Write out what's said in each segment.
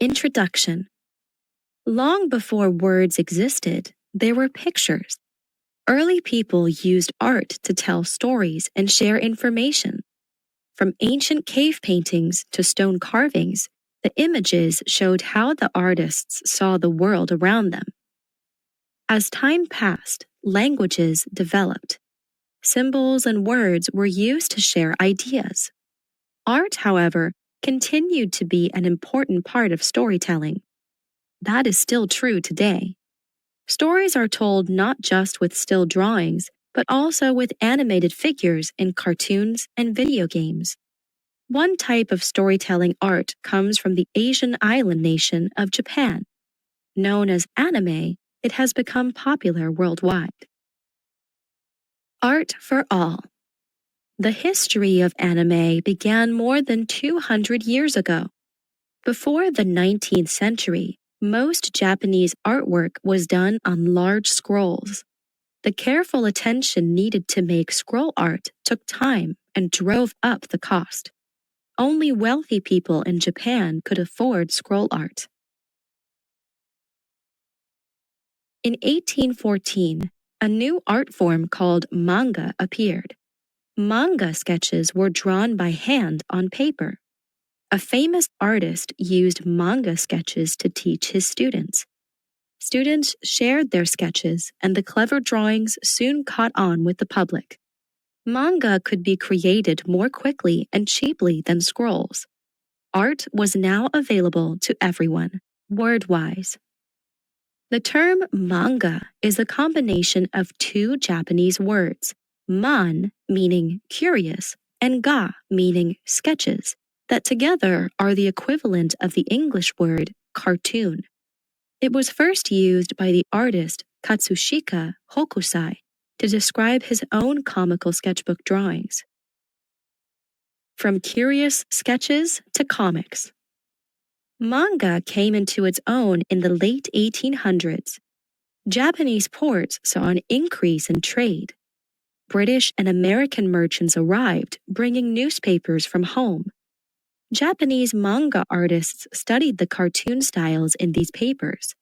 Introduction. Long before words existed, there were pictures. Early people used art to tell stories and share information. From ancient cave paintings to stone carvings, the images showed how the artists saw the world around them. As time passed, languages developed. Symbols and words were used to share ideas. Art, however, continued to be an important part of storytelling. That is still true today. Stories are told not just with still drawings, but also with animated figures in cartoons and video games. One type of storytelling art comes from the Asian island nation of Japan. Known as anime, it has become popular worldwide. Art for all. The history of anime began more than 200 years ago. Before the 19th century, most Japanese artwork was done on large scrolls. The careful attention needed to make scroll art took time and drove up the cost. Only wealthy people in Japan could afford scroll art. In 1814, a new art form called manga appeared. Manga sketches were drawn by hand on paper. A famous artist used manga sketches to teach his students. Students shared their sketches, and the clever drawings soon caught on with the public. Manga could be created more quickly and cheaply than scrolls. Art was now available to everyone, word-wise. The term manga is a combination of two Japanese words, man meaning curious and ga meaning sketches, that together are the equivalent of the English word cartoon. It was first used by the artist Katsushika Hokusai to describe his own comical sketchbook drawings. From curious sketches to comics. Manga came into its own in the late 1800s. Japanese ports saw an increase in trade. British and American merchants arrived, bringing newspapers from home. Japanese manga artists studied the cartoon styles in these papers.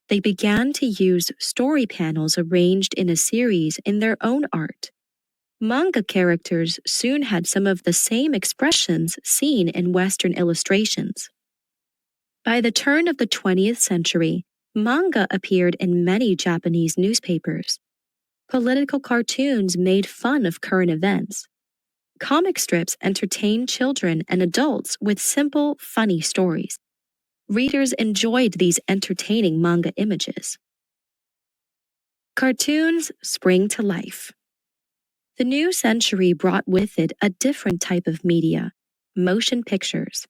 They began to use story panels arranged in a series in their own art. Manga characters soon had some of the same expressions seen in Western illustrations. By the turn of the 20th century, manga appeared in many Japanese newspapers. Political cartoons made fun of current events. Comic strips entertained children and adults with simple, funny stories. Readers enjoyed these entertaining manga images. Cartoons spring to life. The new century brought with it a different type of media, motion pictures.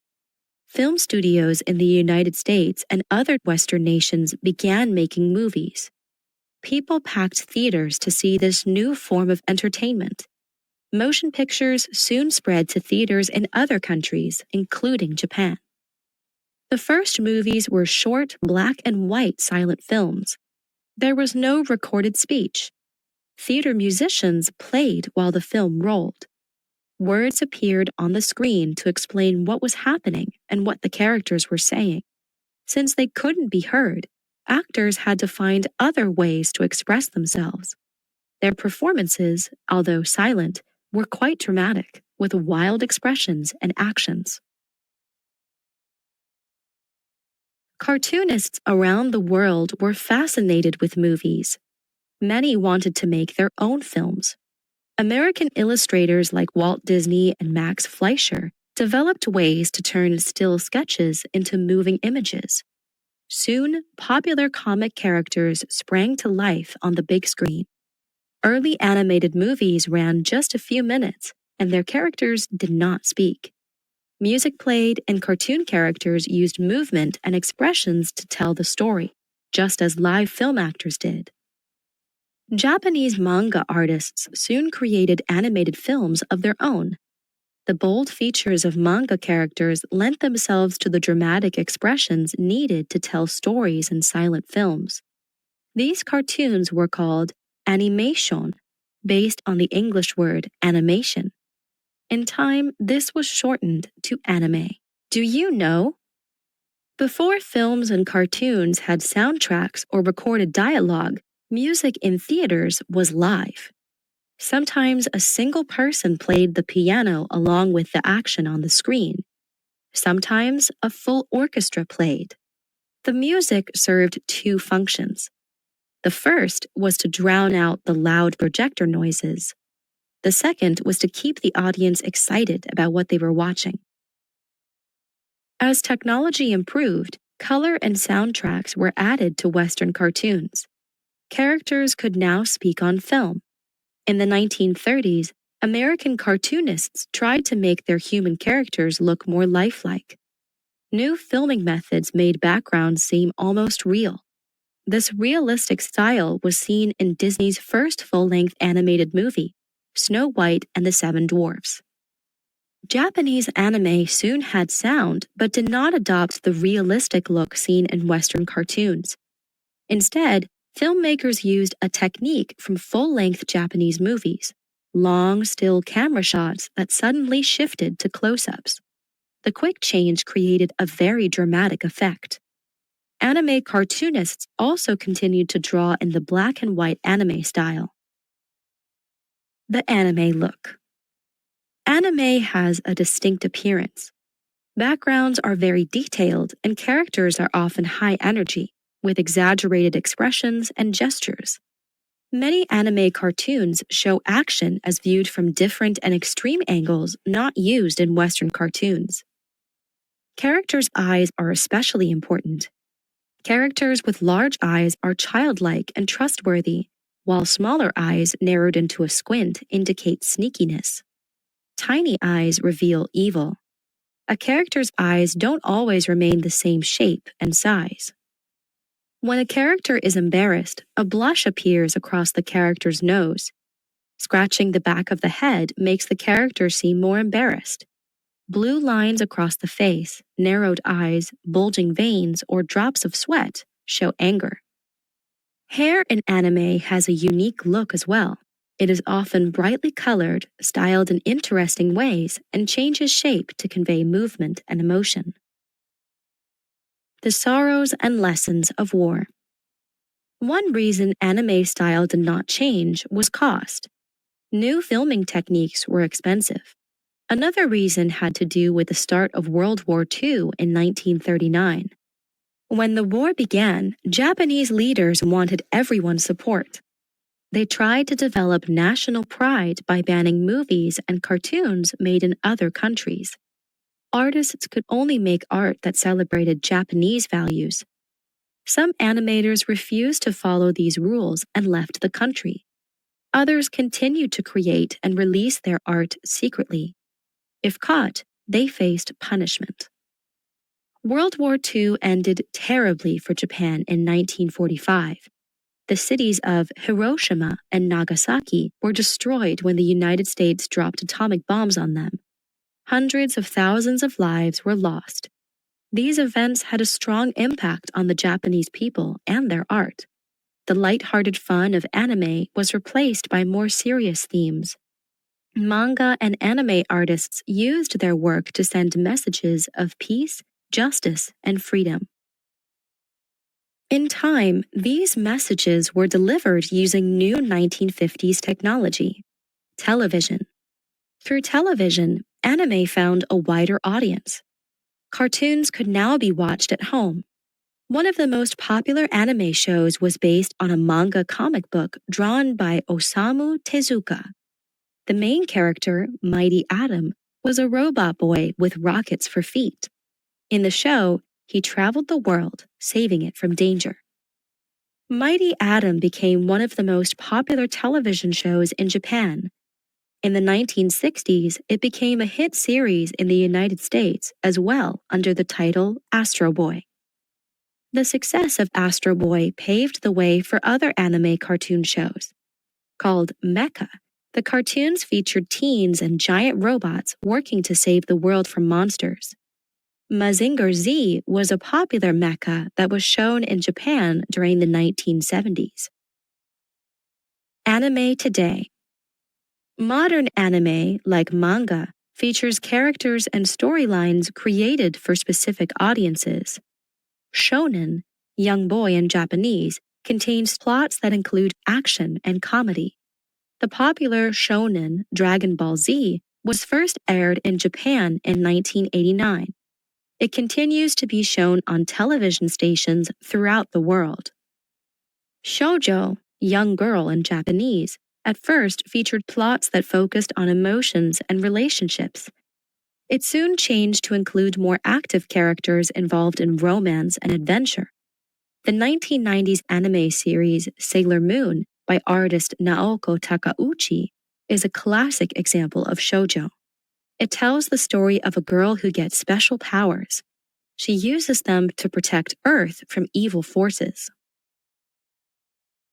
Film studios in the United States and other Western nations began making movies. People packed theaters to see this new form of entertainment. Motion pictures soon spread to theaters in other countries, including Japan. The first movies were short, black and white silent films. There was no recorded speech. Theater musicians played while the film rolled. Words appeared on the screen to explain what was happening and what the characters were saying. Since they couldn't be heard, actors had to find other ways to express themselves. Their performances, although silent, were quite dramatic, with wild expressions and actions. Cartoonists around the world were fascinated with movies. Many wanted to make their own films. American illustrators like Walt Disney and Max Fleischer developed ways to turn still sketches into moving images. Soon, popular comic characters sprang to life on the big screen. Early animated movies ran just a few minutes, and their characters did not speak. Music played, and cartoon characters used movement and expressions to tell the story, just as live film actors did. Japanese manga artists soon created animated films of their own. The bold features of manga characters lent themselves to the dramatic expressions needed to tell stories in silent films. These cartoons were called animation, based on the English word animation. In time, this was shortened to anime. Do you know? Before films and cartoons had soundtracks or recorded dialogue, music in theaters was live. Sometimes a single person played the piano along with the action on the screen. Sometimes a full orchestra played. The music served two functions. The first was to drown out the loud projector noises. The second was to keep the audience excited about what they were watching. As technology improved, color and soundtracks were added to Western cartoons. Characters could now speak on film. In the 1930s, American cartoonists tried to make their human characters look more lifelike. New filming methods made backgrounds seem almost real. This realistic style was seen in Disney's first full-length animated movie, Snow White and the Seven Dwarfs. Japanese anime soon had sound but did not adopt the realistic look seen in Western cartoons. Instead, filmmakers used a technique from full-length Japanese movies, long, still camera shots that suddenly shifted to close-ups. The quick change created a very dramatic effect. Anime cartoonists also continued to draw in the black and white anime style. The anime look. Anime has a distinct appearance. Backgrounds are very detailed and characters are often high energy, with exaggerated expressions and gestures. Many anime cartoons show action as viewed from different and extreme angles not used in Western cartoons. Characters' eyes are especially important. Characters with large eyes are childlike and trustworthy, while smaller eyes narrowed into a squint indicate sneakiness. Tiny eyes reveal evil. A character's eyes don't always remain the same shape and size. When a character is embarrassed, a blush appears across the character's nose. Scratching the back of the head makes the character seem more embarrassed. Blue lines across the face, narrowed eyes, bulging veins, or drops of sweat show anger. Hair in anime has a unique look as well. It is often brightly colored, styled in interesting ways, and changes shape to convey movement and emotion. The sorrows and lessons of war. One reason anime style did not change was cost. New filming techniques were expensive. Another reason had to do with the start of World War II in 1939. When the war began, Japanese leaders wanted everyone's support. They tried to develop national pride by banning movies and cartoons made in other countries. Artists could only make art that celebrated Japanese values. Some animators refused to follow these rules and left the country. Others continued to create and release their art secretly. If caught, they faced punishment. World War II ended terribly for Japan in 1945. The cities of Hiroshima and Nagasaki were destroyed when the United States dropped atomic bombs on them. Hundreds of thousands of lives were lost. These events had a strong impact on the Japanese people and their art. The light-hearted fun of anime was replaced by more serious themes. Manga and anime artists used their work to send messages of peace, justice, and freedom. In time, these messages were delivered using new 1950s technology, television. Through television, anime found a wider audience. Cartoons could now be watched at home. One of the most popular anime shows was based on a manga comic book drawn by Osamu Tezuka. The main character, Mighty Atom, was a robot boy with rockets for feet. In the show, he traveled the world, saving it from danger. Mighty Atom became one of the most popular television shows in Japan. In the 1960s, it became a hit series in the United States as well under the title Astro Boy. The success of Astro Boy paved the way for other anime cartoon shows. Called Mecha, the cartoons featured teens and giant robots working to save the world from monsters. Mazinger Z was a popular mecha that was shown in Japan during the 1970s. Anime today. Modern anime, like manga, features characters and storylines created for specific audiences. shonen, young boy in Japanese, contains plots that include action and comedy. The popular shonen Dragon Ball Z was first aired in Japan in 1989. It continues to be shown on television stations throughout the world. Shoujo, young girl in Japanese, at first featured plots that focused on emotions and relationships. It soon changed to include more active characters involved in romance and adventure. The 1990s anime series Sailor Moon by artist Naoko Takeuchi is a classic example of shoujo. It tells the story of a girl who gets special powers. She uses them to protect Earth from evil forces.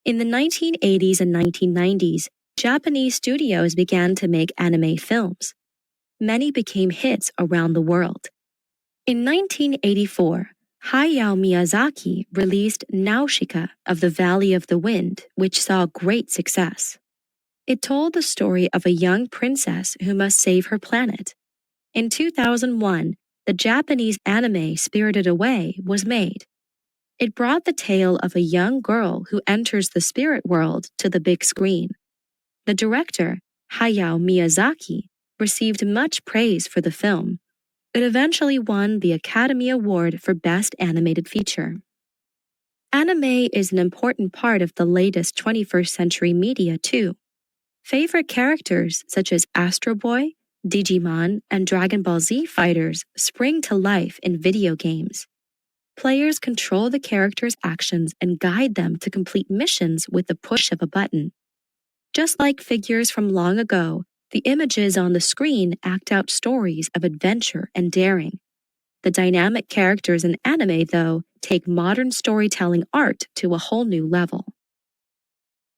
In the 1980s and 1990s, Japanese studios began to make anime films. Many became hits around the world. In 1984, Hayao Miyazaki released Nausicaa of the Valley of the Wind, which saw great success. It told the story of a young princess who must save her planet. In 2001, the Japanese anime Spirited Away was made. It brought the tale of a young girl who enters the spirit world to the big screen. The director, Hayao Miyazaki, received much praise for the film. It eventually won the Academy Award for Best Animated Feature. Anime is an important part of the latest 21st century media, too. Favorite characters such as Astro Boy, Digimon, and Dragon Ball Z fighters spring to life in video games. Players control the characters' actions and guide them to complete missions with the push of a button. Just like figures from long ago, the images on the screen act out stories of adventure and daring. The dynamic characters in anime, though, take modern storytelling art to a whole new level.